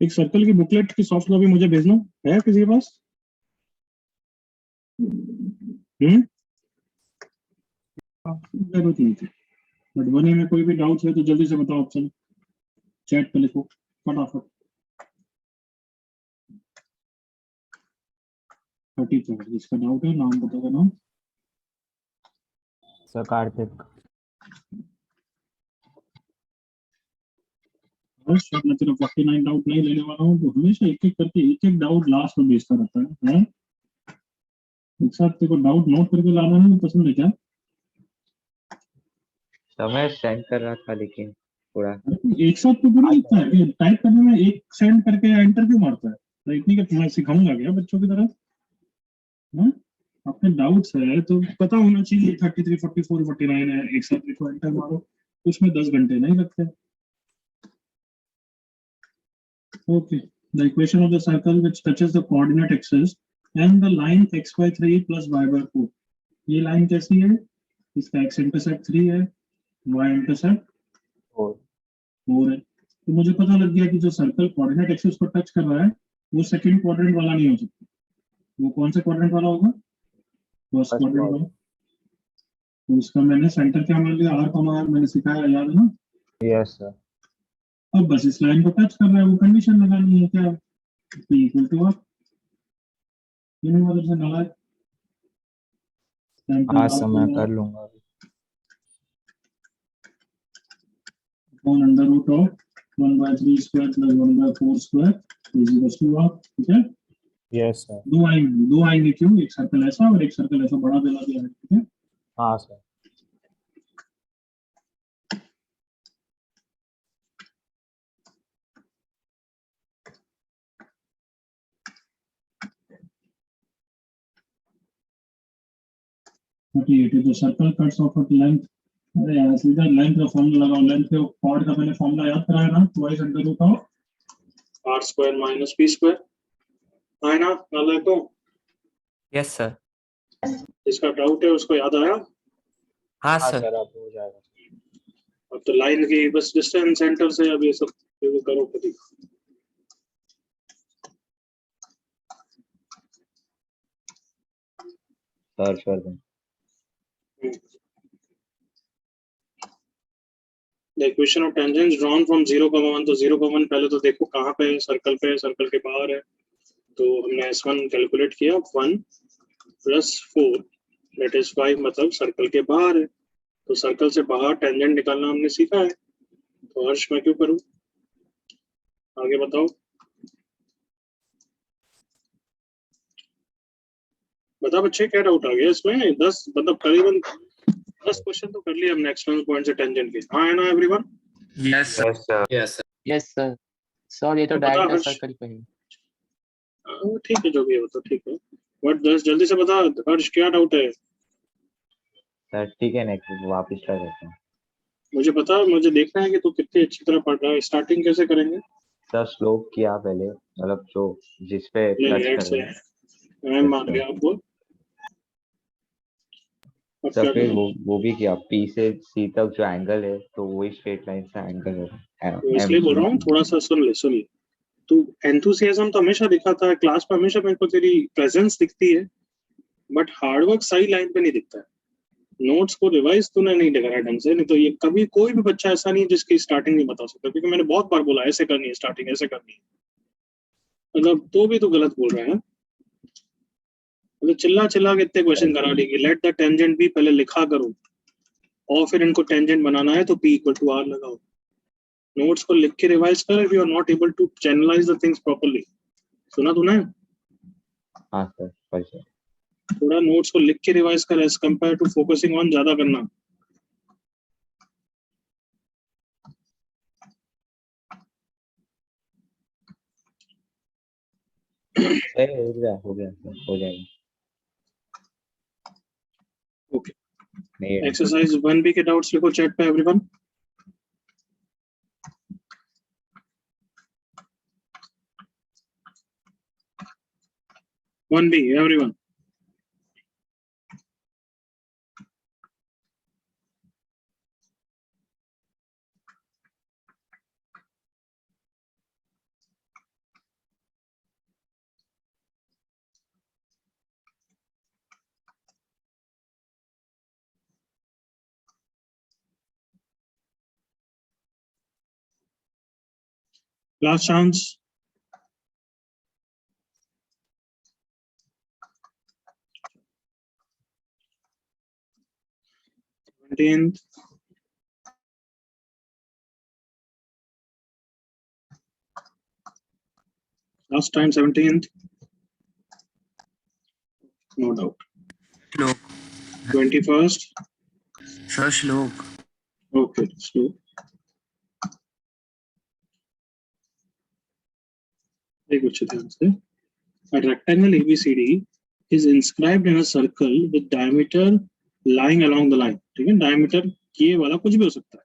एक सर्कल की बुकलेट की सॉफ्ट कॉपी मुझे भेजना है किसी के पास? जरूरत नहीं थी, बट बने में कोई भी डाउट है तो जल्दी से बताओ ऑप्शन, चैट पे लिखो फटाफट। 33 जिसका डाउट है नाम बता देना। सर कार्तिक। बस मैं तेरा 49 डाउट नहीं लेने वाला हूँ, तो हमेशा एक एक करके एक एक डाउट लास्ट में भेजता रहता है? एक साथ तेरे को डाउट नोट करके लाना नहीं पसंद है क्या? समय सेंड कर रहा था लेकिन पूरा एक साथ तो पूरा लिखता है, टाइप करने में एक सेंड करके एंटर क्यों मारता है? तो इतनी का मैं सिखाऊंगा क्या बच्चों की तरह? हाँ? अपने डाउट्स है तो पता होना चाहिए, 33 44 49 है, एक साथ लिखो एंटर मारो, उसमें 10 घंटे नहीं लगते। Okay, the equation of the circle which touches the coordinate axis and the line x/3 + y/4, ये लाइन कैसी है? इसका x इंटरसेप्ट 3 है, y इंटरसेप्ट 4 है। तो मुझे पता लग गया कि जो सर्कल कोऑर्डिनेट एक्सिस को टच कर रहा है वो सेकंड क्वाड्रेंट वाला नहीं हो सकता। वो कौन सा क्वाड्रेंट वाला होगा? फर्स्ट क्वाड्रेंट वाला। तो इसका मैंने सेंटर क्या मान लिया? r, मैंने सिखाया याद है ना? Yes sir. अब बस इस लाइन को टच कर रहा है, वो कंडीशन लगानी है क्या? p = r, ये नहीं मतलब से नालायक। हाँ सर मैं कर लूंगा। (1/3² + 1/4² r, ठीक है? Yes sir. दो आएंगे क्यों? एक सर्कल ऐसा और एक सर्कल ऐसा बड़ा दिला दिया है, ठीक है? हाँ सर। तो circle cuts off at length, अरे यार सीधा लेंथ का फॉर्मूला लगाओ, लेंथ के कॉर्ड का मैंने फॉर्मूला याद कराया ना, twice under root of r² - p², है ना? याद है तो? Yes sir. जिसका डाउट है उसको याद आया? हाँ हाँ सर। सर अब हो जाएगा। अब तो लाइन की बस डिस्टेंस सेंटर से अब ये सब करो खुद ही। सर्च कर दें। The equation of tangents drawn from 0,1, तो 0,1 पहले तो देखो कहाँ पे है, सर्कल पे है, सर्कल के बाहर है। तो हमने S1 कैलकुलेट किया, 1 + 4 दैट इज 5, मतलब सर्कल के बाहर है। तो सर्कल से बाहर टेंजेंट निकालना हमने सीखा है, तो हर्ष मैं क्यों करूं? आगे बताओ, बता बच्चे क्या डाउट आ गया इसमें? 10 मतलब करीबन 10 क्वेश्चन तो कर लिए हमने एक्सटर्नल पॉइंट से टेंजेंट के। हाँ है ना everyone? Yes sir. Yes sir. Yes sir. Yes sir. Sir ये तो तो बता डायरेक्ट हर्ष। सर्कल पे है। ठीक है, जो भी है वो तो ठीक है, बट जल्दी से बता हर्ष, क्या डाउट है? सर ठीक है नेक्स्ट वापस कर देता हूँ। मुझे पता, मुझे देखना है कि तू कितनी अच्छी तरह पढ़ रहा है। स्टार्टिंग कैसे करेंगे? सर स्लोप किया पहले, मतलब जो जिस पे ले टच हेड कर से रहे हैं। मैं मान गया आपको। अब सर क्या फिर करूं? वो भी किया, पी से सी तक जो एंगल है तो वही स्ट्रेट लाइन से एंगल है। तो इसलिए बोल रहा हूँ थोड़ा सा सुन ले। तू एंथुसियाज्म तो हमेशा दिखाता है क्लास में, हमेशा मेरे को तेरी प्रेजेंस दिखती है, बट हार्डवर्क सही लाइन पे नहीं दिखता है। नोट्स को रिवाइज तूने नहीं करा ढंग से, नहीं तो ये कभी कोई भी बच्चा ऐसा नहीं जिसकी स्टार्टिंग नहीं बता सकता, क्योंकि मैंने बहुत बार बोला ऐसे करनी है स्टार्टिंग, ऐसे करनी है, मतलब तो भी तो गलत बोल रहा है। मतलब चिल्ला चिल्ला के इतने क्वेश्चन करा लेंगे। लेट द टेंजेंट भी पहले लिखा करो, और फिर इनको टेंजेंट बनाना है तो p = r लगाओ। नोट्स को लिख के रिवाइज कर, if you are not able to channelise the things properly. सुना तूने? हाँ सर सर। थोड़ा नोट्स को लिख के रिवाइज कर, as compare to focusing on ज्यादा करना। हो गया हो जाएगा। ओके, एक्सरसाइज 1B के डाउट्स लिखो चैट पे everyone. One by everyone. Last chance. Last time 17th. No doubt. Shlok. 21st. Sir, Shlok. Okay, slow. Very good, Chitran. A rectangle ABCD is inscribed in a circle with diameter lying along the line. ठीक है, diameter ये वाला कुछ भी हो सकता है.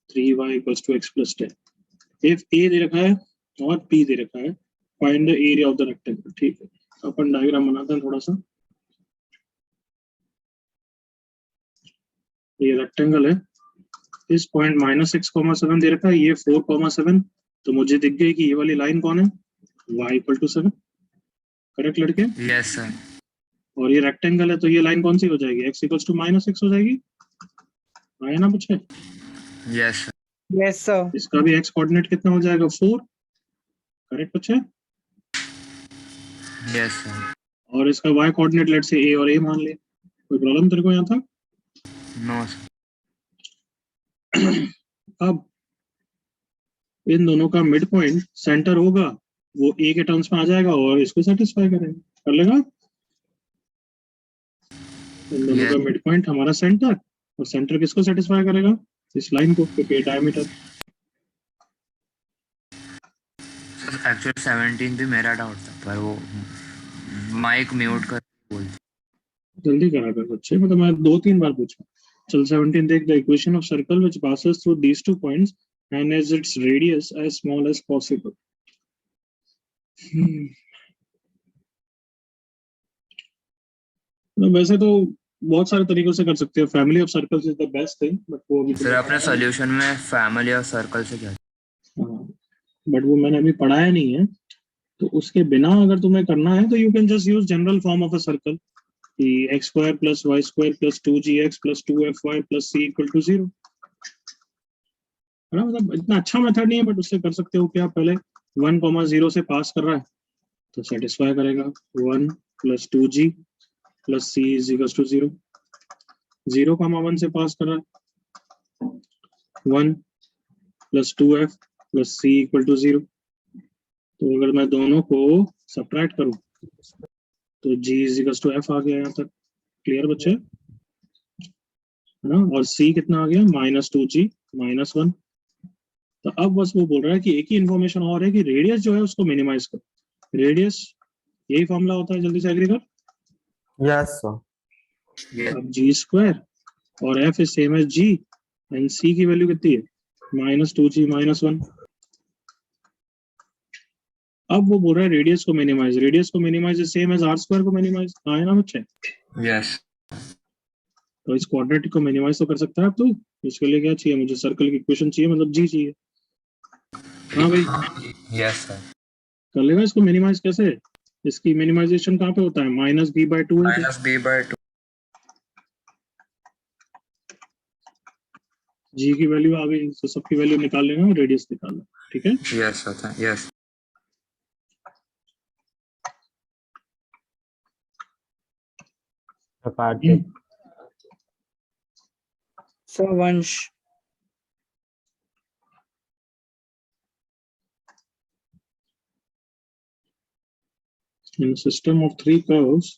3y equals to x plus 10. If A दे रखा है और P दे रखा है, find the area of the rectangle. ठीक है, अपन डायग्राम बनाते हैं थोड़ा सा. ये रेक्टेंगल है, इस पॉइंट -6,7 दे रखा है, ये 4,7. तो मुझे दिख गई कि ये वाली लाइन कौन है, y equal to 7. करेक्ट लड़के? Yes, sir. और ये रेक्टेंगल है तो ये लाइन कौन सी हो जाएगी, x equals to -6 हो जाएगी. आया ना बच्चे? Yes, sir. Yes, sir. इसका भी x कोऑर्डिनेट कितना हो जाएगा, 4. करेक्ट बच्चे? Yes, sir. और इसका y कोऑर्डिनेट लेट से a और a मान ले. कोई प्रॉब्लम तेरे को यहाँ तक? No, sir. अब इन दोनों का मिड पॉइंट सेंटर होगा, वो a के टर्म्स में आ जाएगा और इसको सेटिस्फाई करेगा. कर लेगा? इन दोनों का मिड पॉइंट हमारा सेंटर, और सेंटर किसको सेटिस्फाई करेगा, इस लाइन को, क्योंकि डायमीटर. एक्चुअली 17 भी मेरा डाउट था, पर वो माइक म्यूट कर बोल. जल्दी करा कर बच्चे, मतलब मैं 2-3 बार पूछा. चल 17 देख. The equation of circle which passes through these two points and has its radius as small as possible. वैसे तो बहुत सारे तरीकों से कर सकते हो. Family of circles is the best thing, but वो अभी सर अपने सॉल्यूशन में फैमिली और सर्कल से क्या? बट वो मैंने अभी पढ़ाया नहीं है, तो उसके बिना अगर तुम्हें करना है तो you can just use general form of a circle, कि x square plus y square plus 2gx plus 2fy plus c equal to 0. है ना, मतलब इतना अच्छा मेथड नहीं है, बट उससे कर सकते हो. क्या पहले 1,0 से पास कर रहा है तो सेटिस्फाई करेगा. 1 plus 2g plus c is equals to 0. 0,1 से पास कर रहा है, 1 plus 2f plus c equal to 0. तो अगर मैं दोनों को सब्ट्रैक्ट करूं तो g is equals to f आ गया यहाँ तक. क्लियर बच्चे? है ना, और c कितना आ गया, -2g -1. तो अब बस वो बोल रहा है कि एक ही इंफॉर्मेशन और है कि रेडियस जो है उसको मिनिमाइज करो. रेडियस यही फॉर्मूला होता है, जल्दी से एग्री कर. Yes, sir. अब g स्क्वायर और f is same as g and c की वैल्यू कितनी है, -2g -1. अब वो बोल रहा है रेडियस को मिनिमाइज. रेडियस को minimise is same as r square को मिनिमाइज. आया ना बच्चे? यस. तो इस क्वाड्रेटिक को मिनिमाइज तो कर सकता है अब तू. इसके लिए क्या चाहिए, मुझे सर्कल की इक्वेशन चाहिए, मतलब g चाहिए. हाँ भाई, यस सर. कर लेगा इसको मिनिमाइज. कैसे? इसकी मिनिमाइजेशन कहाँ पे होता है, -b/2 है. -b/2. g की वैल्यू आ गई तो सबकी वैल्यू निकाल लेना और रेडियस निकालना. ठीक है? Yes sir. Yes. Sir, Vansh. In a system of 3 curves,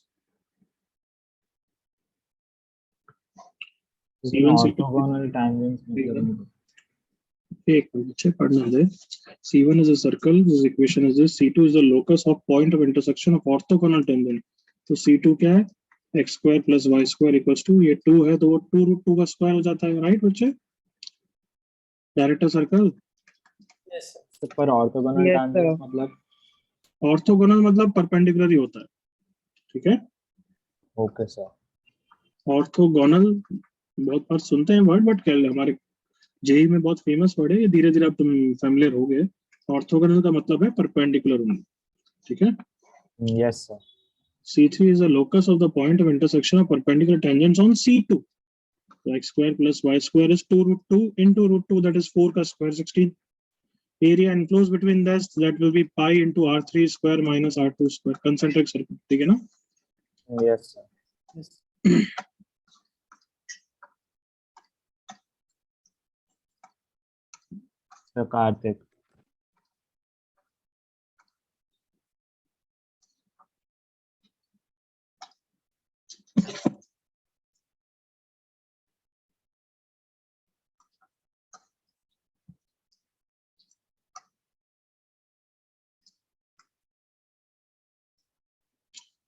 Orthogonal tangents. एक बच्चे पढ़ना दे. C1 is a circle whose equation is this. C2 is the locus of point of intersection of orthogonal tangent. तो C2 क्या है, x square plus y square equals to, ये 2 है तो वो 2√2 का स्क्वायर हो जाता है. राइट बच्चे? Director circle. Yes, sir. तो पर orthogonal Yes, tangents sir. मतलब? ऑर्थोगोनल मतलब परपेंडिकुलर ही होता है. ठीक है? Okay, sir. ऑर्थोगोनल बहुत बार सुनते हैं वर्ड, बट क्या हमारे जेई में बहुत फेमस वर्ड है ये. धीरे धीरे अब तुम फैमिलियर हो गए. ऑर्थोगोनल का मतलब है परपेंडिकुलर होना. ठीक है? Yes, sir. C3 is the locus of the point of intersection of perpendicular tangents on C2. So x square plus y square is 2√2 into √2, that is 4 का square 16. area enclosed between this, that will be pi into r3 square minus r2 square, concentric circle, ठीक है ना? Yes, sir. Yes. So Karthik.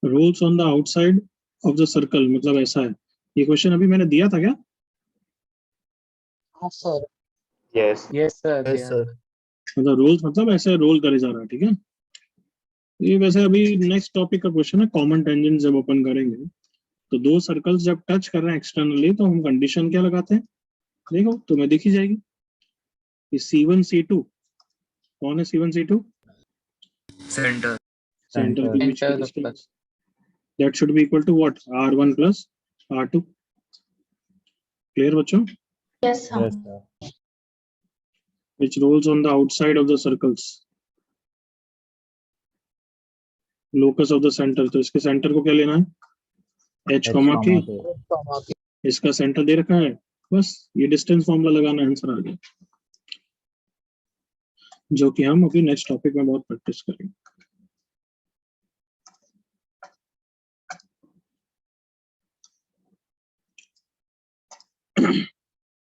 Rolls on the outside of the circle, मतलब ऐसा है. ये question अभी मैंने दिया था क्या? हाँ sir. Yes. Yes sir. Yes, Yeah. sir. मतलब रोल्स मतलब ऐसे रोल करे जा रहा है, ठीक है? ये वैसे अभी नेक्स्ट टॉपिक का क्वेश्चन है. कॉमन टेंजेंट जब ओपन करेंगे तो दो सर्कल्स जब टच कर रहे हैं एक्सटर्नली तो हम कंडीशन क्या लगाते हैं? देखो तुम्हें दिखी जाएगी. C1 C2 कौन है? C1 C2 सेंटर सेंटर के बीच Center की of distance, that should be equal to what? R1 plus R2. Clear बच्चों? Yes, sir. Yes, sir. Which rolls on the outside of the circles. Locus of the center. तो इसके centre को क्या लेना है? H, K. K. इसका centre दे रखा है. बस ये डिस्टेंस फॉर्मूला लगाना, आंसर आ गया, जो कि हम अभी नेक्स्ट टॉपिक में बहुत प्रैक्टिस करेंगे.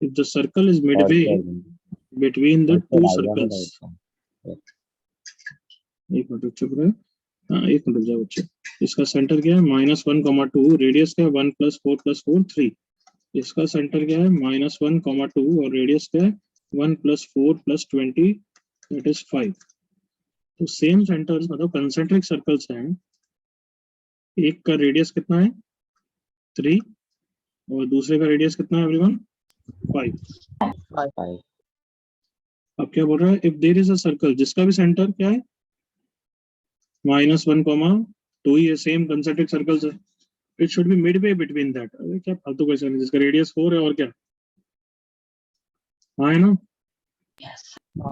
If the circle is midway between the two circles. एक मिनट चुप रहे. हाँ एक मिनट जाओ बच्चे. इसका सेंटर क्या है? -1, 2. रेडियस क्या है? 1 + 4 + 4 3. इसका सेंटर क्या है? -1, 2 और रेडियस क्या है? 1 + 4 + 20 that is 5. तो सेम सेंटर्स मतलब कंसेंट्रिक सर्कल्स हैं. एक का रेडियस कितना है? 3 और दूसरे का रेडियस कितना है एवरीवन? 5. Five. अब क्या बोल रहा है? If there is a circle जिसका भी सेंटर क्या है? -1, 2 ये सेम कंसेंट्रिक सर्कल्स है. It should be midway between that. अरे क्या फालतू क्वेश्चन है. जिसका रेडियस 4 है और क्या? हाँ है ना?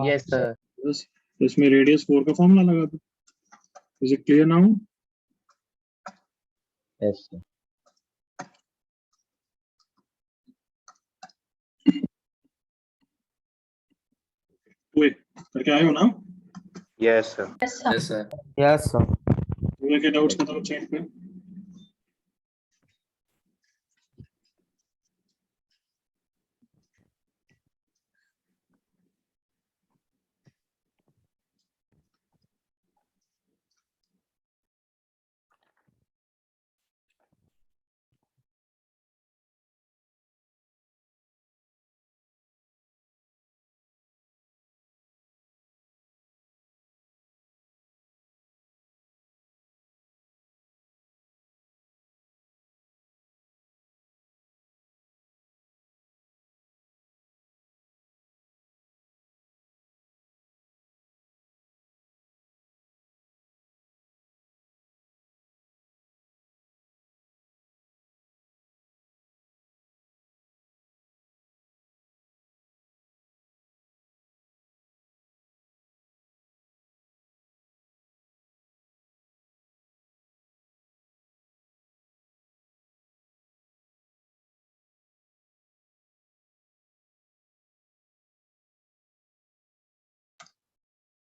Yes sir. बस इसमें रेडियस 4 का फॉर्मूला लगा दो. Is it clear now? Yes, sir. Two करके आए हो ना? Yes, sir. Yes, sir. Yes sir. Yes, sir. Two के डाउट्स खत्म चैट पे.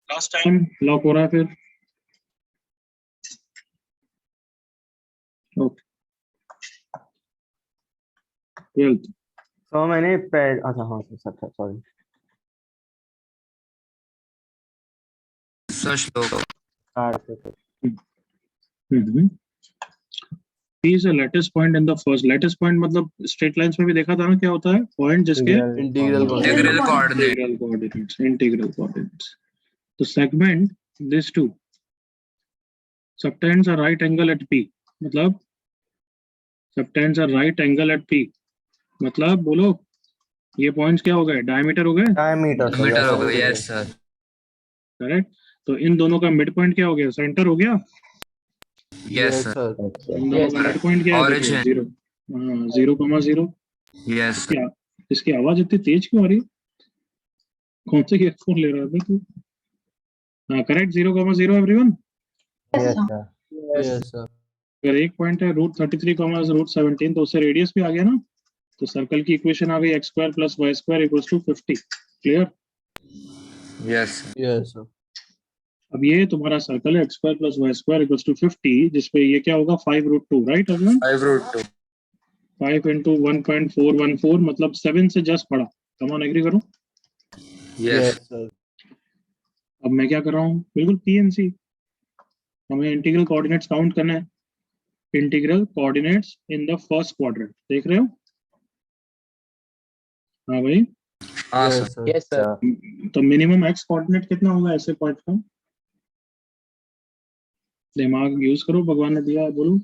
लास्ट टाइम लॉक हो रहा है फिर. Okay 12th. So मैंने अच्छा हाँ सर सॉरी. सर श्लोक Karthik. P is a lattice point in the first. Lattice point मतलब स्ट्रेट लाइंस में भी देखा था ना क्या होता है? पॉइंट जिसके Integral integral coordinate. integral coordinates. Integral coordinates. तो segment this two subtends a right angle at P. मतलब subtends a right angle at P. मतलब बोलो ये पॉइंट्स क्या हो गए? डायमीटर हो गए. Diameter. sir. मीटर Yes, हो sir. गया. Yes sir. करेक्ट. तो इन दोनों का मिड पॉइंट क्या हो गया? सेंटर हो गया. Yes Yes, sir. sir. इन दोनों का मिड पॉइंट क्या है? Origin. 0. हाँ 0, 0. Yes sir. इसकी आवाज इतनी तेज क्यों आ रही है? कौन से ईयरफोन ले रहा था तू? हाँ correct, 0,0 everyone. Yes, sir. Yes, sir. अगर एक पॉइंट है √33, तो उससे रेडियस भी आ गया ना, तो सर्कल की इक्वेशन आ गई x² + y² = 50। Clear? Yes Yes, sir. अब ये तुम्हारा सर्कल है x² + y² = 50, जिसपे ये क्या होगा 5√2, राइट एवरीवन? 5√2 5 × 1.414 मतलब 7 से जस्ट पड़ा। कम ऑन एग्री करो। Yes Yes, sir. अब मैं क्या कर रहा हूँ, बिल्कुल पीएनसी, हमें इंटीग्रल कोऑर्डिनेट्स काउंट करना है। Integral coordinates in the first quadrant, देख रहे हो? हाँ भाई, हाँ Yes, sir sir. Yes, sir. तो मिनिमम एक्स कोऑर्डिनेट कितना होगा ऐसे पॉइंट का? दिमाग यूज करो, भगवान ने दिया है, बोलो।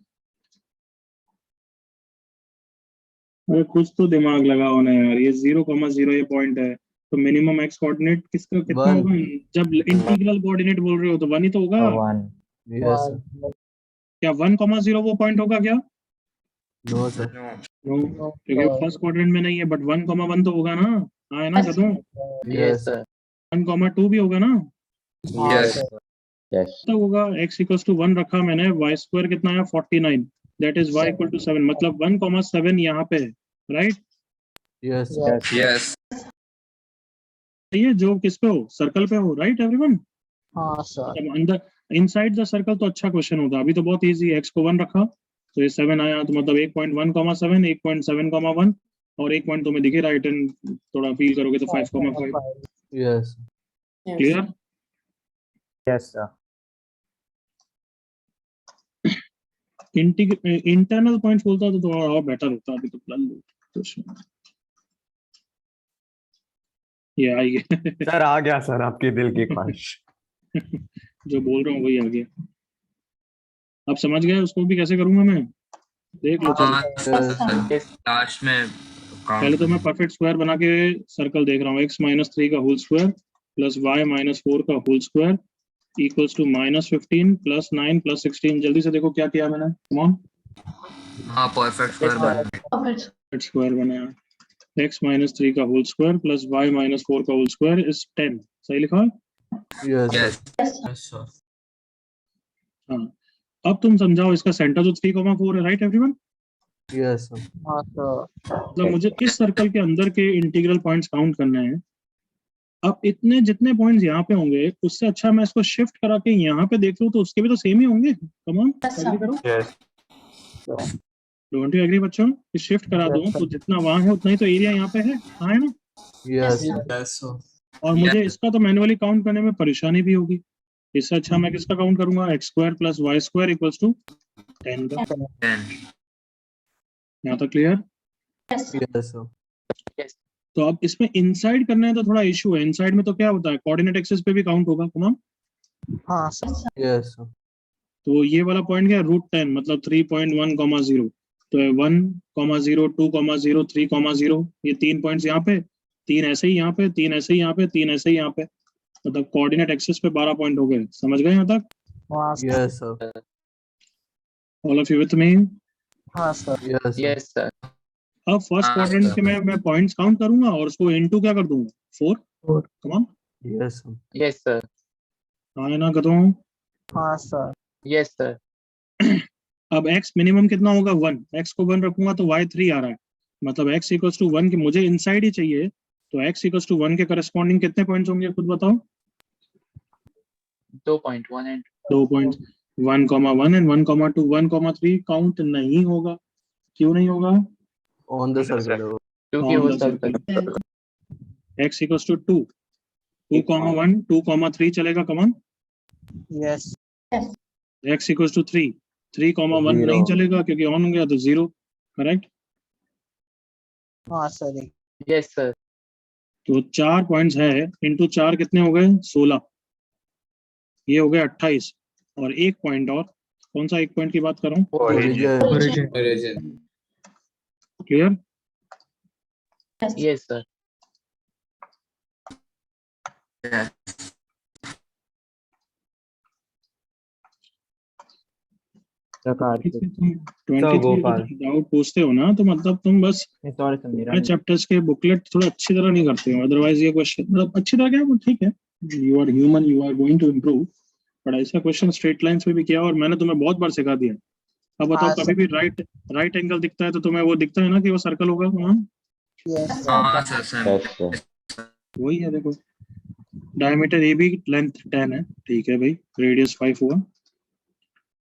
अरे कुछ तो दिमाग लगाओ ना यार, ये 0,0 ये पॉइंट है, तो मिनिमम एक्स कोऑर्डिनेट किसका कितना One. होगा? जब इंटीग्रल कोऑर्डिनेट बोल रहे हो तो 1 ही तो होगा। 1. Yes, sir. क्या 1,0 वो पॉइंट होगा क्या? No, sir. नो, क्योंकि वो फर्स्ट क्वाड्रेंट में नहीं है, बट 1,1 तो होगा ना। हाँ है ना कदम? Yes, sir. 1,2 भी होगा ना? Yes Yes. तो होगा x = 1 रखा मैंने, y² कितना है 49, दैट इज y = 7, मतलब 1,7 यहाँ पे है, right? yes, sir. Yes. Yes ये जो किस पे हो, सर्कल पे हो, राइट एवरीवन? हाँ sir. अब अंदर इनसाइड द सर्कल तो अच्छा क्वेश्चन होता, अभी तो बहुत इजी है। x को 1 रखा तो ये 7 आया, तो मतलब 1.1,7, 1.7,1, और एक पॉइंट तुम्हें दिखे राइट एंड थोड़ा फील करोगे तो 5,5। Yes. Clear? Yes, sir. Internal points बोलता तो थोड़ा और बेटर होता, अभी तो प्लान लो। ये आई है। सर आ गया सर आपकी दिल की ख्वाहिश। जो बोल रहा हूँ वही आ गया। अब समझ गए उसको भी कैसे करूंगा मैं, देख लो चलो। Yes. लास्ट में पहले तो मैं काउंट परफेक्ट स्क्वायर बना के सर्कल देख रहा हूँ। x - 3 का होल स्क्वायर प्लस y - 4 का होल स्क्वायर इक्वल्स टू -15 + 9 + 16। जल्दी से देखो क्या किया मैंने, कम ऑन। हाँ परफेक्ट स्क्वायर बना स्क्वायर बनाया, x - 3 का होल स्क्वायर प्लस y - 4 का होल स्क्वायर इज 10। सही लिखा है? Yes, sir. Yes yes sir हाँ, अब तुम समझाओ, इसका सेंटर तो 3,4 है, राइट एवरीवन? Yes, sir. हाँ sir. मतलब मुझे इस सर्कल के अंदर के इंटीग्रल पॉइंट्स काउंट करने हैं। अब इतने जितने पॉइंट्स यहाँ पे होंगे, उससे अच्छा मैं इसको शिफ्ट करा के यहाँ पे देख लूं तो उसके भी तो सेम ही होंगे। कम ऑन एग्री करो। Yes. डोंट यू एग्री बच्चों? कि शिफ्ट करा दूं तो जितना वहां है उतना ही तो एरिया यहाँ पे है। हाँ है ना? Yes, sir. यस सर और मुझे इसका तो मैनुअली काउंट करने में परेशानी भी होगी। इससे अच्छा मैं किसका काउंट करूंगा, x² + y² = 10 का। 10 यहाँ तक क्लियर? Yes, sir. तो अब इसमें इनसाइड करना है तो थोड़ा इशू है। इनसाइड में तो क्या होता है, कोऑर्डिनेट एक्सिस पे भी काउंट होगा। Come on. हाँ sir. Yes, sir. तो ये वाला पॉइंट क्या है, √10 मतलब 3.1,0, तो 1,0, 2,0, 3,0, ये 3 पॉइंट्स यहाँ पे, 3 ऐसे ही यहाँ पे, 3 ऐसे ही यहाँ पे, 3 ऐसे ही यहाँ पे, मतलब कोऑर्डिनेट एक्सिस पे 12 पॉइंट हो गए। समझ गए यहाँ तक? हाँ sir. Yes, sir. All of you with me? हाँ sir. Yes, sir. Yes sir. अब फर्स्ट क्वाड्रेंट के मैं पॉइंट्स काउंट करूंगा और उसको इनटू क्या कर दूंगा, 4। कम on. Yes, sir. Yes sir. हाँ है ना कदम? हाँ sir. Yes sir. अब x मिनिमम कितना होगा, 1। x को 1 रखूंगा तो y 3 आ रहा है, मतलब x = 1 की मुझे इनसाइड ही चाहिए, तो x = 1 के करस्पॉन्डिंग कितने पॉइंट्स होंगे खुद बताओ? 2.1 and 2 पॉइंट्स, 1,1 एंड 1,2, 1,3 काउंट नहीं होगा। क्यों नहीं होगा? On the circle. क्योंकि On वो the सर्कल circle. x = 2, 2,1, 2,3 चलेगा। कमान yes x = 3, 3,1 Zero. नहीं चलेगा क्योंकि ऑन हो गया तो 0। करेक्ट? हाँ sir. yes sir. तो 4 पॉइंट्स है, इंटू 4 कितने हो गए, 16, ये हो गए 28, और एक पॉइंट और। कौन सा एक पॉइंट की बात कर रहा हूँ? Origin. Origin clear? yes sir. Kartik तुम So, 23 Gopal. डाउट पूछते हो ना, तो मतलब तुम बस सॉरी सर मेरा चैप्टर्स के बुकलेट थोड़ा अच्छी तरह नहीं करते हो, अदरवाइज ये क्वेश्चन मतलब अच्छी तरह क्या है, वो ठीक है, you are human, you are going to improve, but ऐसा क्वेश्चन स्ट्रेट लाइंस में भी किया और मैंने तुम्हें बहुत बार सिखा दिया। अब बताओ, हाँ, कभी भी राइट एंगल दिखता है तो तुम्हें वो दिखता है ना कि वो सर्कल होगा वहाँ, यस हाँ सर सर यस सर वही है। देखो डायमीटर ए बी लेंथ 10 है, ठीक है भाई, रेडियस 5 हुआ,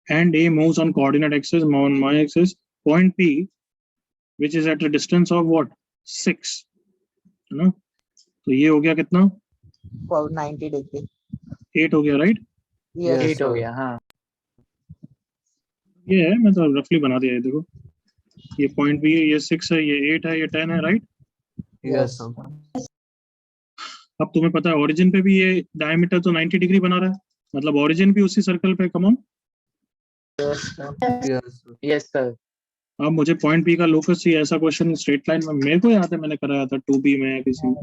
and A moves on coordinate axis on y axis point P which is at a distance of what 6, है ना, तो ये हो गया कितना, 90 डिग्री 8 हो गया, राइट, यस Yes, 8 हो sir. गया हाँ ये है, मैं तो रफली बना दिया है, देखो ये पॉइंट भी है, ये 6 है, ये 8 है, ये 10 है, राइट। Yes, sir. अब तुम्हें पता है ओरिजिन पे भी ये डायमीटर तो 90 डिग्री बना रहा है, मतलब ओरिजिन भी उसी सर्कल पे, कम on. Yes, sir. Yes sir अब मुझे पॉइंट पी का लोकस चाहिए, ऐसा क्वेश्चन स्ट्रेट लाइन में मेरे को याद है मैंने कराया था 2B में किसी में।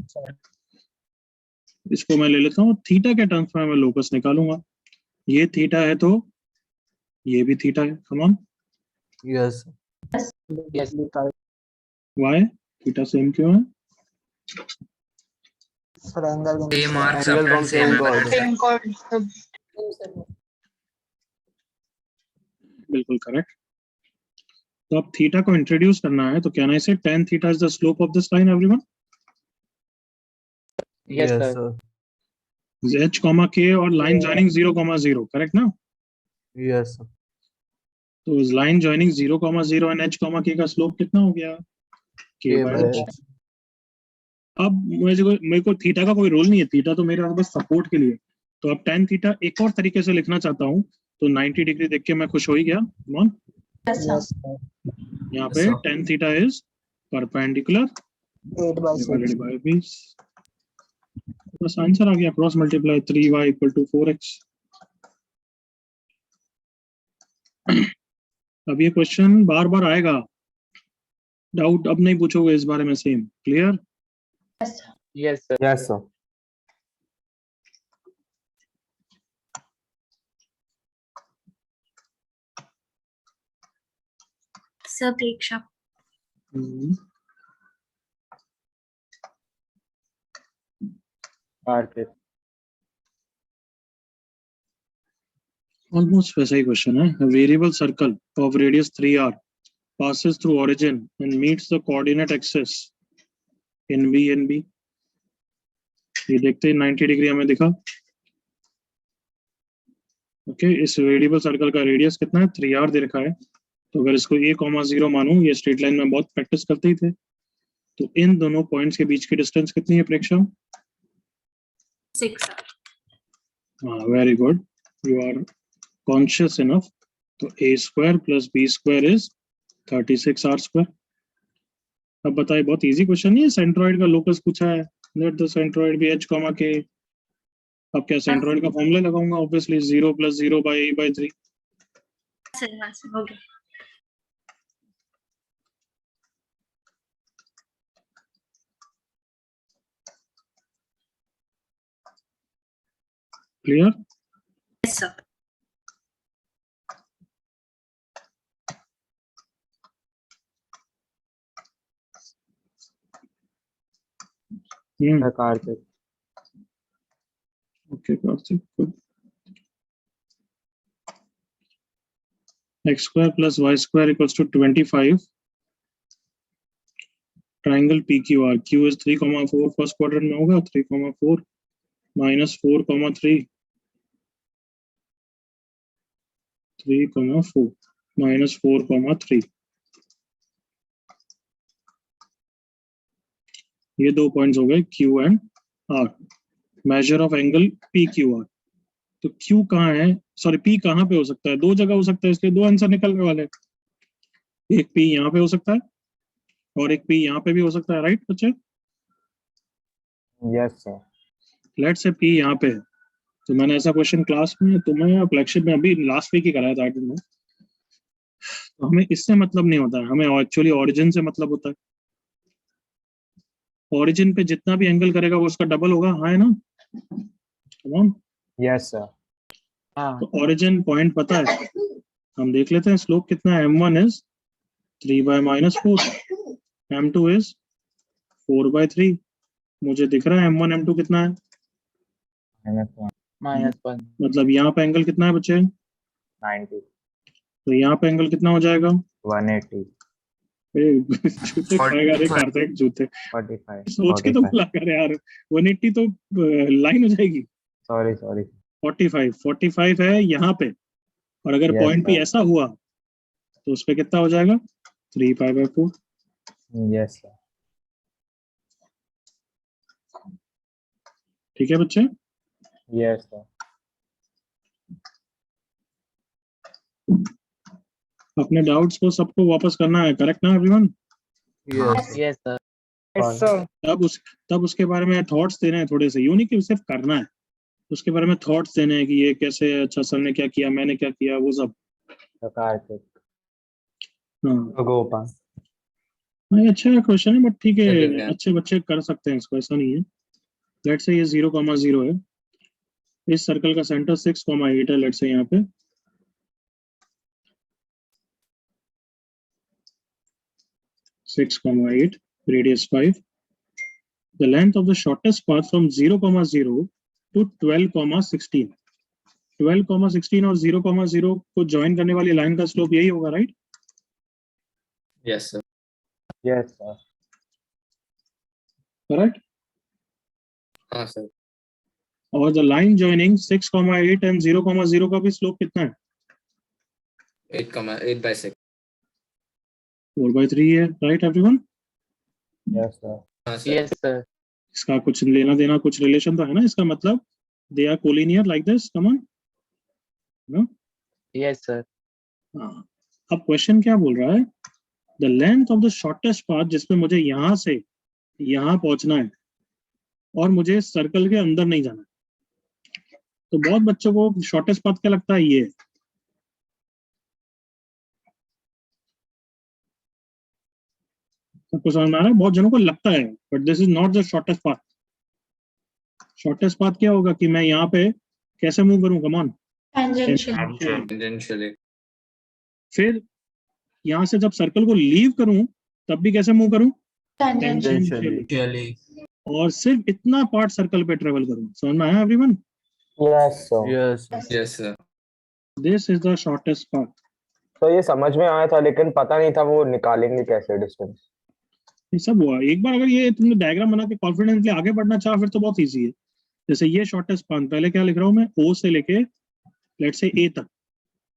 इसको मैं ले लेता हूँ, थीटा के टर्म्स में मैं लोकस निकालूंगा, ये थीटा है तो ये भी थीटा है, come on, Yes, sir. Yes why theta same क्यों है, sir angle same arc Angle from subtends same same है। chord. बिल्कुल करेक्ट। तो अब थीटा को इंट्रोड्यूस करना है, तो क्या ना इसे tan theta is the slope of this line everyone, yes Yes, sir sir. h comma k और लाइन जॉइनिंग 0,0, करेक्ट ना, Yes, sir. तो इस line joining 0,0 and h comma k का स्लोप कितना हो गया, k K by by h। H. अब मेरे को थीटा का कोई रोल नहीं है, थीटा तो मेरे पास बस सपोर्ट के लिए, तो अब tan थीटा एक और तरीके से लिखना चाहता हूँ, तो 90 डिग्री देख के मैं खुश हो ही गया, come on, यस यहाँ Yes, पे sir. tan theta is perpendicular 8/6 divided by 20, बस आंसर आ गया, cross multiply 3y equal to 4x। अब ये क्वेश्चन बार बार आएगा, डाउट अब नहीं पूछोगे इस बारे में, same clear. Yes sir Yes, sir. Sir Preksha Kartik almost वैसा ही क्वेश्चन है, variable circle of radius 3r passes through origin and meets the coordinate axis in B and B। ये देखते हैं 90 डिग्री हमें दिखा, ओके, इस वेरिएबल सर्कल का रेडियस कितना है, 3r दे रखा है, तो अगर इसको a,0 मानूं, ये स्ट्रेट लाइन में बहुत प्रैक्टिस करते ही थे, तो इन दोनों पॉइंट्स के बीच की डिस्टेंस कितनी है प्रेक्षा, 6 हाँ very good, you are conscious enough, तो a square plus b square is 36r square. अब बताइए, बहुत इजी क्वेश्चन नहीं है, सेंट्रोइड का लोकस पूछा है, let the centroid be h comma k। अब क्या सेंट्रोइड का फॉर्मूला लगाऊंगा, ऑब्वियसली 0 + 0 / a/3, सर हाँ सर हो गया clear. Yes sir Kartik okay Kartik, good. x square plus y square equals to 25, triangle PQR, Q is 3,4 first quadrant में होगा, 3,4 minus 4,3, 3,4 minus 4,3, ये दो पॉइंट्स हो गए Q and R, measure of angle PQR। तो Q कहाँ है, सॉरी P कहाँ पे हो सकता है, दो जगह हो सकता है, इसलिए दो आंसर निकलने वाले, एक P यहाँ पे हो सकता है और एक P यहाँ पे भी हो सकता है, राइट बच्चे। Yes sir let's say P यहाँ पे है, तो मैंने ऐसा क्वेश्चन क्लास में तुम्हें फ्लैगशिप में अभी लास्ट वीक ही कराया था, तो हमें इससे मतलब नहीं होता है, हमें एक्चुअली ओरिजिन से मतलब होता है। ओरिजिन पे जितना भी एंगल करेगा वो उसका डबल होगा, हाँ है ना, कम ऑन। यस सर तो ओरिजिन पॉइंट पता है, हम देख लेते हैं स्लोप कितना है। m1 is 3/-4, m2 is 4/3। मुझे दिख रहा है m1 m2 कितना है, -1 मतलब यहाँ पे एंगल कितना है बच्चे, 90 तो यहाँ पे एंगल कितना हो जाएगा, 180 जूते खाएगा रे 45 कार्तिक, जूते 45 सोच के तो 45 बोला कर यार, 180 तो लाइन हो जाएगी। सॉरी 45 है यहाँ पे, और अगर Yes, पॉइंट भी sir. ऐसा हुआ तो उस पे कितना हो जाएगा, 3/4। यस सर ठीक है बच्चे, यस सर अपने डाउट्स को सबको वापस करना है, करेक्ट ना everyone. Yes. yes sir Yes, sir. तब उसके बारे में थॉट्स देने हैं थोड़े से, यूं नहीं कि सिर्फ करना है, उसके बारे में थॉट्स देने हैं कि ये कैसे, अच्छा सर ने क्या किया, मैंने क्या किया, वो सब। कार्तिक हाँ गोपाल नहीं, अच्छा क्वेश्चन है बट ठीक है, Yeah. अच्छे बच्चे कर सकते हैं इसको, ऐसा नहीं है। लेट्स से ये 0,0 है, इस सर्कल का सेंटर 6,8 है, लेट्स से यहाँ पे 6,8, radius 5. The length of the shortest path from 0,0 to 12,16. 12,16 और 0,0 को ज्वाइन करने वाली लाइन का स्लोप यही होगा, right? Yes, sir. Yes sir correct. हाँ सर. और द लाइन ज्वाइनिंग 6,8 एंड 0,0 का भी स्लोप कितना है? 8/6. 4/3 है, राइट एवरीवन? यस सर हाँ सर. yes sir इसका कुछ लेना देना, कुछ रिलेशन तो है ना, इसका मतलब they are collinear like this, come on. yes sir हाँ, अब क्वेश्चन क्या बोल रहा है, the length of the shortest path, जिसमें मुझे यहां से यहां पहुंचना है और मुझे सर्कल के अंदर नहीं जाना है। तो बहुत बच्चों को शॉर्टेस्ट पाथ क्या लगता है, ये सबको समझ में आ रहा है, बहुत जनों को लगता है, but this is not the shortest path. Shortest path क्या होगा कि मैं यहाँ पे कैसे मूव करूं, कम ऑन, Tangential. Tangentially. फिर यहाँ से जब सर्कल को लीव करूं तब भी कैसे मूव करूं, Tangential. Tangentially. और सिर्फ इतना पार्ट सर्कल पे ट्रेवल करूं। समझ में आया everyone? Yes sir Yes. Yes, sir. This is the shortest path. तो ये समझ में आया था लेकिन पता नहीं था वो निकालेंगे कैसे डिस्टेंस। ये सब हुआ, एक बार अगर ये तुमने डायग्राम बना के कॉन्फिडेंटली आगे बढ़ना चाहा फिर तो बहुत इजी है। जैसे ये शॉर्टेस्ट पाथ, पहले क्या लिख रहा हूं मैं, ओ से लेके लेट्स से ए तक,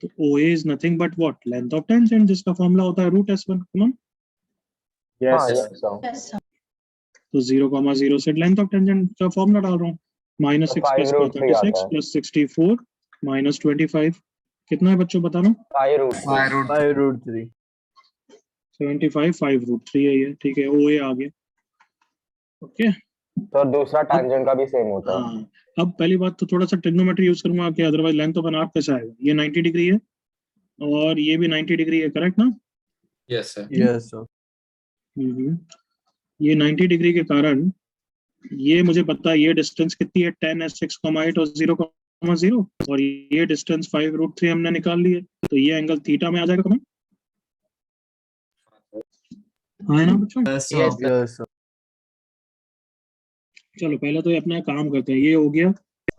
तो O A is nothing but what, length of tangent, जिसका फॉर्मूला होता है √S1। Come yes yes, sir Yes, sir. तो 0,0 से लेंथ ऑफ टेंजेंट का फॉर्मूला डाल रहा हूँ, -6 तो 5 + √3 आता 36 है। + 64 -25 कितना है बच्चों, बता लो। 5 रूट By root. 5√3. 75 5√3 है ये, ठीक है, ओ ए आ गया। ओके तो दूसरा टैंजेंट का भी सेम होता है। हाँ, अब पहली बात तो थोड़ा सा ट्रिग्नोमेट्री यूज करूंगा कि otherwise length of an arc कैसा आएगा। ये 90 डिग्री है और ये भी 90 डिग्री है, करेक्ट ना? Yes, sir. Yes, sir. ये 90 डिग्री के कारण ये मुझे पता है ये डिस्टेंस कितनी है, 10 है, 6,8 और 0,0, और ये डिस्टेंस 5√3 हमने निकाल ली है, तो ये एंगल थीटा में आ जाएगा। तुम्हें हाँ है ना बच्चों? Yes, sir. Yes, sir. Yes, sir. चलो पहले तो ये अपना काम करते हैं, ये हो गया।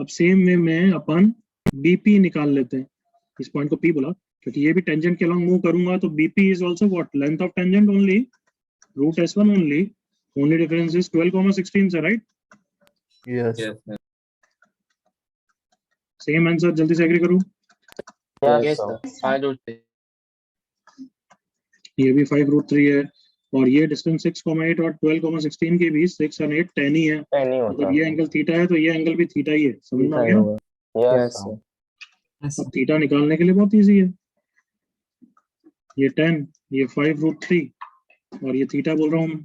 अब सेम वे में अपन बीपी निकाल लेते हैं। इस पॉइंट को पी बोला क्योंकि ये भी टेंजेंट के अलॉन्ग मूव करूंगा, तो BP is also what, length of tangent only, √S1 only difference is 12,16 से, right? Yes, sir. Yes, sir. Same answer, जल्दी से एग्री करूं, yes यस sir सर 5√3 ये भी 5√3 है, और ये डिस्टेंस 6,8 और 12,16 के बीच 6 और 8 10 ही है। नहीं होता अगर ये एंगल थीटा है तो ये एंगल भी थीटा ही है। समझ में आ गया? यस सर अब थीटा निकालने के लिए बहुत इजी है, ये 10, ये 5√3 और ये थीटा बोल रहा हूँ मैं।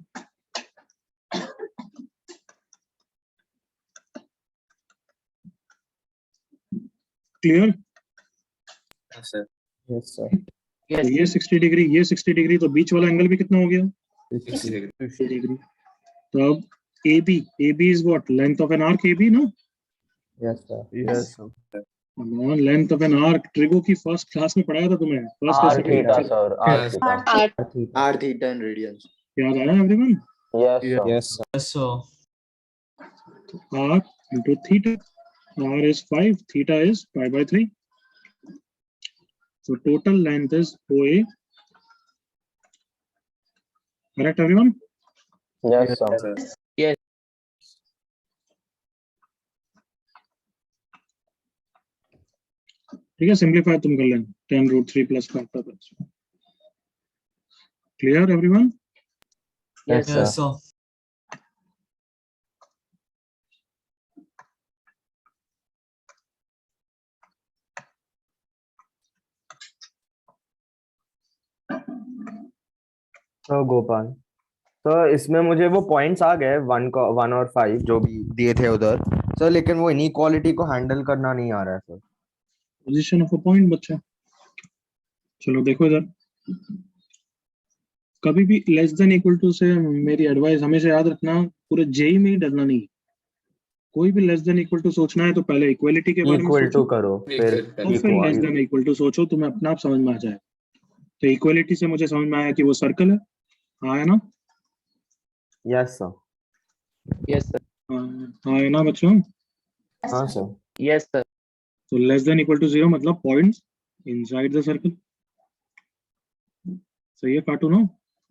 Clear? Yes, sir. Yes sir तो ये 60 डिग्री, ये 60 डिग्री, तो बीच वाला एंगल भी कितना हो गया, 60 degree. 60 डिग्री। तो अब AB is what, length of an arc AB ना, yes sir Yes, sir. Length of an arc trigo की फर्स्ट क्लास में पढ़ाया था तुम्हें, फर्स्ट R या theta, second? sir. R Yes. theta. R R theta. R theta and radians. याद आया everyone? Yes, sir. Yes, sir. R into theta. R is 5, theta is pi by 3. So total length is OA. Correct everyone? Yes, sir. ठीक है, simplify तुम कर लेना 10√3 plus factor. Clear everyone? Yes, sir. Yes, sir. तो गोपाल, तो इसमें मुझे वो पॉइंट्स आ गए 1 और 5 जो भी दिए थे उधर सर, लेकिन वो इनइक्वालिटी को हैंडल करना नहीं आ रहा है sir. Position of a point बच्चा, चलो देखो इधर, कभी भी लेस देन इक्वल टू से मेरी एडवाइस हमेशा याद रखना, पूरे जेई में ही डरना नहीं। कोई भी लेस देन इक्वल टू सोचना है तो पहले इक्वलिटी के बारे में इक्वल टू सोचो, करो फिर और फिर लेस देन इक्वल टू सोचो, तुम्हें अपने आप समझ में आ जाए। तो इक्वलिटी से मुझे समझ में आया कि वो सर्कल है, हाँ है ना? Yes sir. हाँ है ना बच्चों? हाँ सर। Yes, sir. तो लेस देन इक्वल टू 0 मतलब पॉइंट्स इनसाइड द सर्कल, सही है कार्टून हो?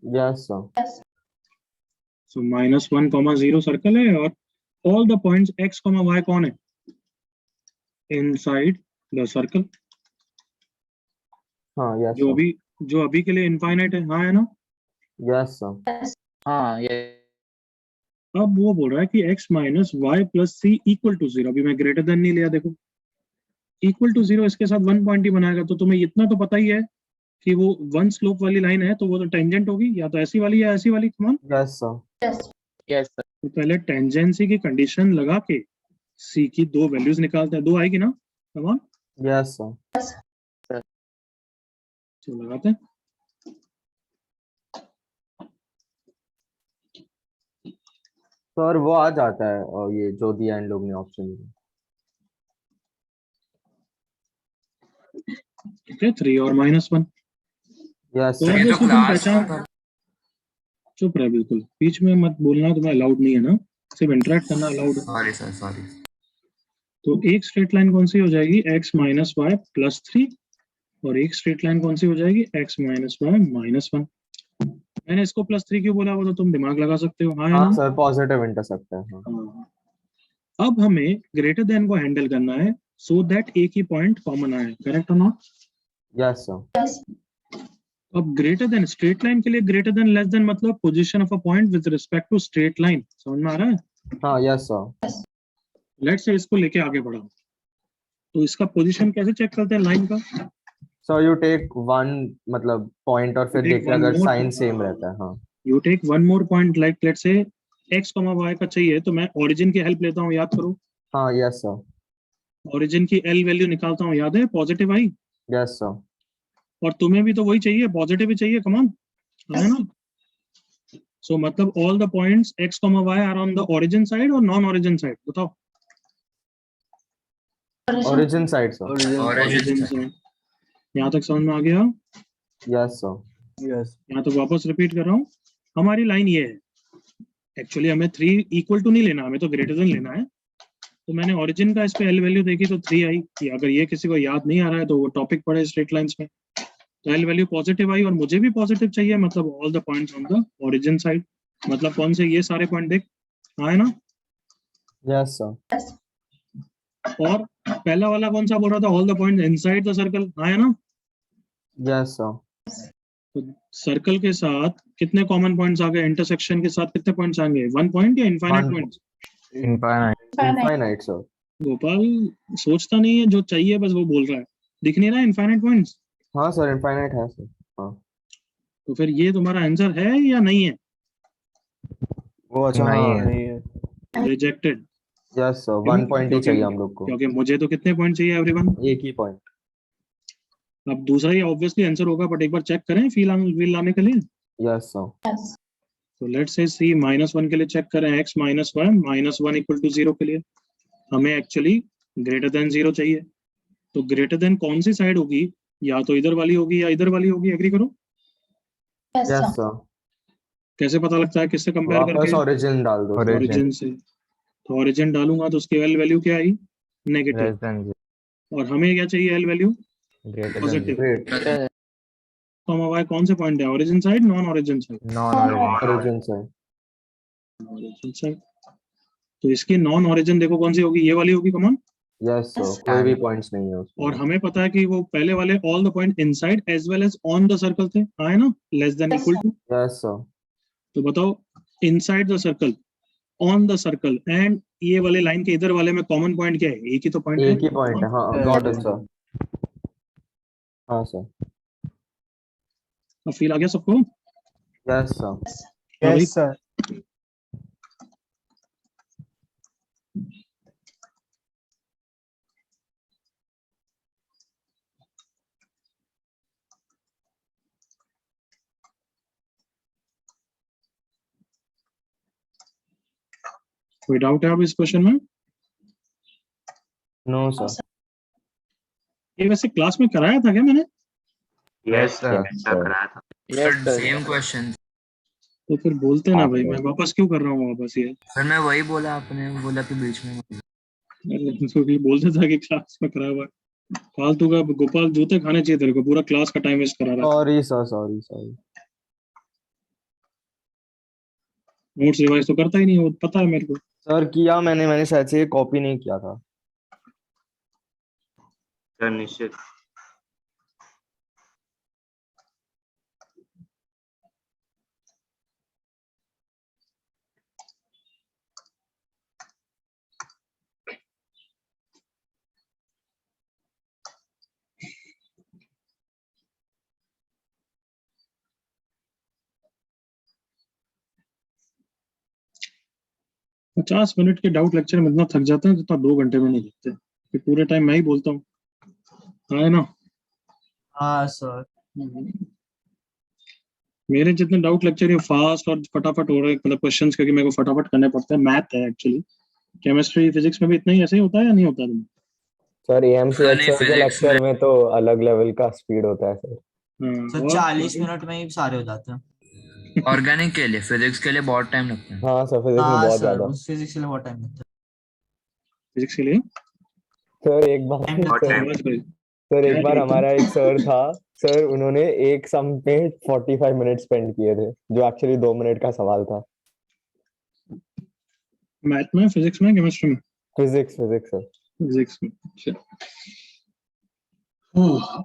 Yes sir. सो -1, 0 सर्कल है, और all the points x, y कौन है? इनसाइड द सर्कल, हाँ यस जो अभी के लिए इनफाइनाइट है, हाँ है ना? Yes sir. हाँ, yes. अब वो बोल रहा है कि x - y + c = 0। अभी मैं ग्रेटर देन नहीं लिया, देखो इक्वल टू 0 इसके साथ 1 पॉइंट ही बनाएगा, तो तुम्हें इतना तो पता ही है कि वो 1 स्लोप वाली लाइन है, तो वो तो टेंजेंट होगी, या तो ऐसी वाली या ऐसी वाली। कमान, यस सर। Yes, sir. तो पहले टेंजेंसी की कंडीशन लगा के c की 2 वैल्यूज निकालते हैं, 2 आएगी ना? कमान, यस सर। चलो लगाते हैं। सर वो आ जाता है, और ये जो दिया इन लोग ने ऑप्शन में। ठीक है, 3 और -1। यस तो सर। ये तो obviously तुम क्लास पहचान, चुप रहे बिल्कुल, बीच में मत बोलना, तुम्हें अलाउड नहीं है ना, सिर्फ इंटरेक्ट करना अलाउड है। Sorry sir, sorry. तो एक स्ट्रेट लाइन कौन सी हो जाएगी? x - y + 3, और एक स्ट्रेट लाइन कौन सी हो जाएगी? x - y - 1। मैंने इसको +3 क्यों बोला, वो तो तुम दिमाग लगा सकते हो, हाँ है हाँ ना? सर, पॉजिटिव इंटरसेप्ट है। हाँ। हाँ। अब हमें ग्रेटर देन को हैंडल करना है, सो दैट एक ही पॉइंट कॉमन आए, करेक्ट और नॉट? Yes sir. अब ग्रेटर देन, स्ट्रेट लाइन के लिए ग्रेटर देन लेस देन मतलब position of a point with respect to straight line, समझ में आ रहा है? हाँ यस सर। लेट्स से इसको लेके आगे बढ़ाओ, तो इसका पोजीशन कैसे चेक करते हैं लाइन का? सो यू टेक 1 मतलब पॉइंट, और फिर take देखिए one अगर more साइन point. सेम रहता है। हाँ। You take one more point, like let's say x, y का चाहिए, तो मैं ओरिजिन की हेल्प लेता हूँ, याद करो। हाँ यस सर। ओरिजिन की L वैल्यू निकालता हूँ, याद है? पॉजिटिव आई, यस सर। और तुम्हें भी तो वही चाहिए, पॉजिटिव ही चाहिए, कमान, है ना? सो मतलब all the points x, y are on the origin side और नॉन ओरिजिन साइड, बताओ। Origin side sir. Origin side, यहाँ तक समझ में आ गया? Yes sir. Yes. यहाँ तक वापस रिपीट कर रहा हूँ, हमारी लाइन ये है। एक्चुअली हमें 3 = नहीं लेना, हमें तो ग्रेटर देन लेना है। तो मैंने ओरिजिन का इस पे L वैल्यू देखी तो 3 आई, कि अगर ये किसी को याद नहीं आ रहा है तो वो टॉपिक पढ़े स्ट्रेट लाइंस में। तो L वैल्यू पॉजिटिव आई, और मुझे भी पॉजिटिव चाहिए, मतलब all the points on the origin side, मतलब कौन से? ये सारे पॉइंट देख, हाँ है ना? Yes sir. और पहला वाला कौन सा बोल रहा था? All the points inside the circle, हाँ है ना? Yes sir. तो सर्कल के साथ कितने कॉमन पॉइंट्स आ गए? इंटरसेक्शन के साथ कितने पॉइंट्स आएंगे? 1 पॉइंट या infinite One. Points? Infinite sir. Gopal सोचता नहीं है, जो चाहिए बस वो बोल रहा है, दिख नहीं रहा इनफाइनाइट पॉइंट्स? हाँ सर, इनफाइनाइट है सर। हाँ। तो फिर ये तुम्हारा आंसर है या नहीं है? वो अच्छा नहीं हाँ है। रिजेक्टेड। यस सर, 1 पॉइंट ही चाहिए हम लोग को। क्योंकि मुझे तो कितने पॉइंट चाहिए एवरीवन? एक ही पॉइंट। अब दूसरा ही ऑब्वियसली आंसर होगा, बट एक बार चेक करें फील लाने के लिए। Yes sir. तो लेट्स से c -1 के लिए चेक करें, x - y -1 = 0 के लिए हमें एक्चुअली ग्रेटर देन 0 चाहिए। तो ग्रेटर देन कौन सी साइड होगी? या तो इधर वाली होगी या इधर वाली होगी, एग्री करो। Yes, yes sir. सर, कैसे पता लगता है, किससे कंपेयर वापस करके? ओरिजिन डाल दो। Origin. ओरिजिन से। तो ओरिजिन डालूंगा तो उसकी एल वैल्यू क्या आई? नेगेटिव। Less than zero. और हमें क्या चाहिए? L value Greater than positive. Great, तो हमारे कौन से पॉइंट है? Origin side, non origin side? non-origin. Origin से। Origin side. तो इसकी नॉन ओरिजिन देखो कौन सी होगी? ये वाली होगी कॉमन। Yes sir, Yes. कोई भी पॉइंट्स नहीं है उसमें। और हमें पता है कि वो पहले वाले all the point inside as well as on the circle थे, आए ना? Less than Yes, equal sir. To. Yes sir, तो बताओ, inside the circle, on the circle and ये वाले लाइन के इधर वाले में कॉमन पॉइंट क्या है? एक ही तो पॉइंट है। एक ही पॉइंट है। हाँ, गॉट इट सर। हाँ सर, अब फील आ गया सबको? Yes sir. हाँ भाई। Yes, sir. कोई डाउट है अब इस क्वेश्चन में? No No, sir. sir. ये वैसे क्लास में कराया था क्या मैंने? Yes, sir. Yes, sir. Same question. तो फिर बोलते ना भाई, आपने। मैं वापस क्यों कर रहा हूँ वापस ये? फिर मैं वही बोला, आपने बोला कि बीच में मत। अरे तो ये बोलते था कि क्लास में कराया हुआ है। फालतू का गोपाल, जूते खाने चाहिए तेरे को, पूरा क्लास का टाइम वेस्ट करा रहा था। Sorry sir, sorry. Notes revise तो करता ही नहीं, वो पता है मेरे को। सर किया मैंने शायद से कॉपी नहीं किया था। निश्चित। 50 मिनट के डाउट लेक्चर में इतना थक जाते हैं जितना 2 घंटे में नहीं दिखते, फिर पूरे टाइम मैं ही बोलता हूँ, है ना? हाँ सर। मेरे जितने डाउट लेक्चर ये फास्ट और फटाफट हो रहे हैं, मतलब क्वेश्चंस, क्योंकि मेरे को फटाफट करने पड़ते हैं, मैथ है एक्चुअली। केमिस्ट्री फिजिक्स में भी इतना ही ऐसे ही होता है या नहीं होता तुम? सर एएमसी नहीं, एक्सएल के physics लेक्चर में तो अलग लेवल का स्पीड होता है सर। सर और 40 मिनट में ही सारे हो जाते हैं। ऑर्गेनिक के लिए, फिजिक्स के लिए बहुत टाइम लगता है। हाँ सर, फिजिक्स में हाँ बहुत सर, ज्यादा। फिजिक्स के लिए बहुत टाइम लगता फिजिक्स के लिए सर एक बार है। टाइम लगता है। समझ गए। सर क्या एक बार टाइम था? हमारा एक सर था। सर उन्होंने एक सम पे 45 मिनट स्पेंड किए थे, जो एक्चुअली 2 मिनट का सवाल था। मैथ में, फिजिक्स में, केमिस्ट्री में? Physics sir. फिजिक्स में, अच्छा। ओह,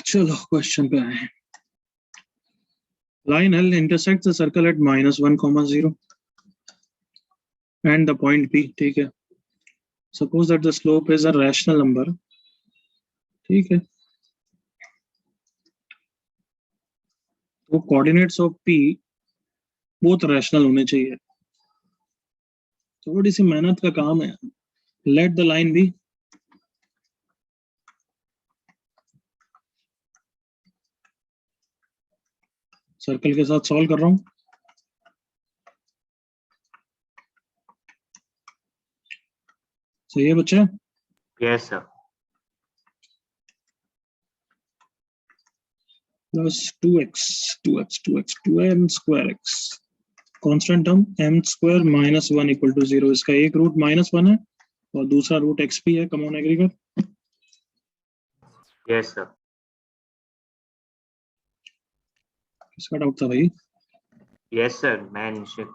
चलो क्वेश्चन पे आए। Line L intersects the circle at -1, 0 and the point P, ठीक है। Suppose that the slope is a rational number, ठीक है। तो coordinates of P both rational होने चाहिए। थोड़ी सी मेहनत का काम है। Let the line be circle के साथ सॉल्व कर रहा हूँ। सही है बच्चे? Yes, sir. Plus 2m square x, constant term m square -1 = 0। इसका एक रूट -1 है और दूसरा रूट xp है। कम ऑन एग्री कर। Yes, sir. किसका डाउट था भाई? Yes, sir. मैं निश्चित।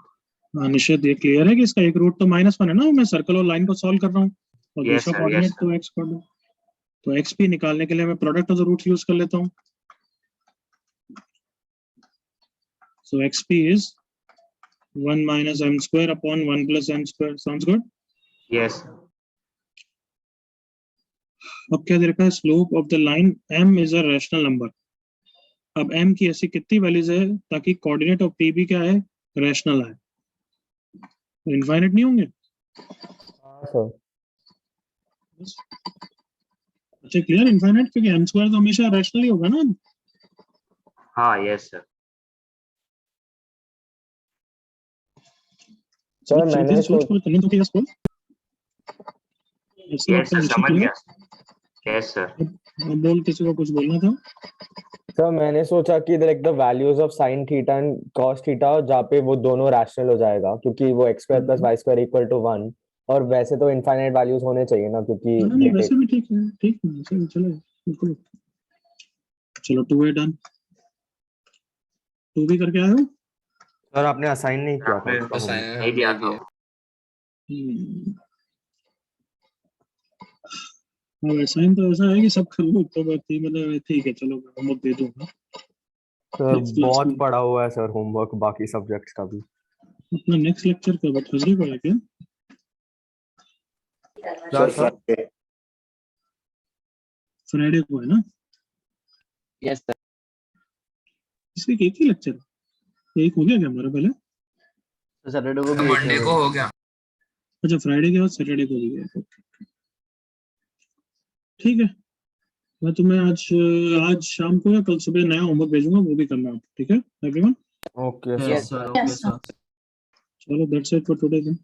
हाँ निश्चित, ये क्लियर है कि इसका एक रूट तो -1 है ना, मैं सर्कल और लाइन को सॉल्व कर रहा हूँ, और Yes, दूसरा sir. कोऑर्डिनेट Yes, तो x कर दो। तो xp निकालने के लिए मैं product of the roots use कर लेता हूँ। So xp is 1 - m square upon 1 + m square। Sounds good? Yes, sir. अब क्या दे रखा है? Slope of the line m is a rational number. अब m की ऐसी कितनी वैल्यूज है ताकि कोऑर्डिनेट ऑफ p भी क्या है? रैशनल है। तो इनफाइनाइट नहीं होंगे। हाँ सर। अच्छा क्लियर, इनफाइनाइट, क्योंकि m स्क्वायर तो हमेशा रैशनल ही होगा ना। हाँ, yes, sir. सर मैंने सोच कर करने तो क्या स्कूल। ऐसा यस आपका सर, आंसर समझ क्लियर? गया। Yes sir. अब बोल, किसी को कुछ बोलना था? सर मैंने सोचा कि like the values of sine theta and cos theta, जहाँ पे वो दोनों रैशनल हो जाएगा, क्योंकि वो X square plus Y square equal to 1, और वैसे तो इनफाइनाइट वैल्यूज होने चाहिए ना, क्योंकि हाँ नहीं, they वैसे take- भी ठीक है, ठीक है, वैसे भी चलो बिल्कुल। चलो 2 डन। 2 भी करके आए हो? सर आपने असाइन नहीं किया था आपने उसका homework। नहीं दिया था। हम्म। अब असाइन तो ऐसा है कि सब कर लो तो बात थी, मतलब ठीक है चलो मैं होमवर्क दे दूंगा। सर Next class बहुत में। पड़ा हुआ है सर होमवर्क बाकी सब्जेक्ट्स का भी। अपना नेक्स्ट लेक्चर कब है? थर्सडे को है क्या? सर फ्राइडे को है ना? Yes sir. इस वीक एक ही लेक्चर है? एक हो गया क्या हमारा पहले? सैटरडे को तो भी मंडे को हो गया। अच्छा, फ्राइडे के बाद सैटरडे को भी गया। ओके ठीक है, मैं तुम्हें आज शाम को या कल सुबह नया होमवर्क भेजूंगा, वो भी करना आप, ठीक है everyone? Okay yes sir. Sir, okay Yes, sir. Sir. चलो that's it for today then.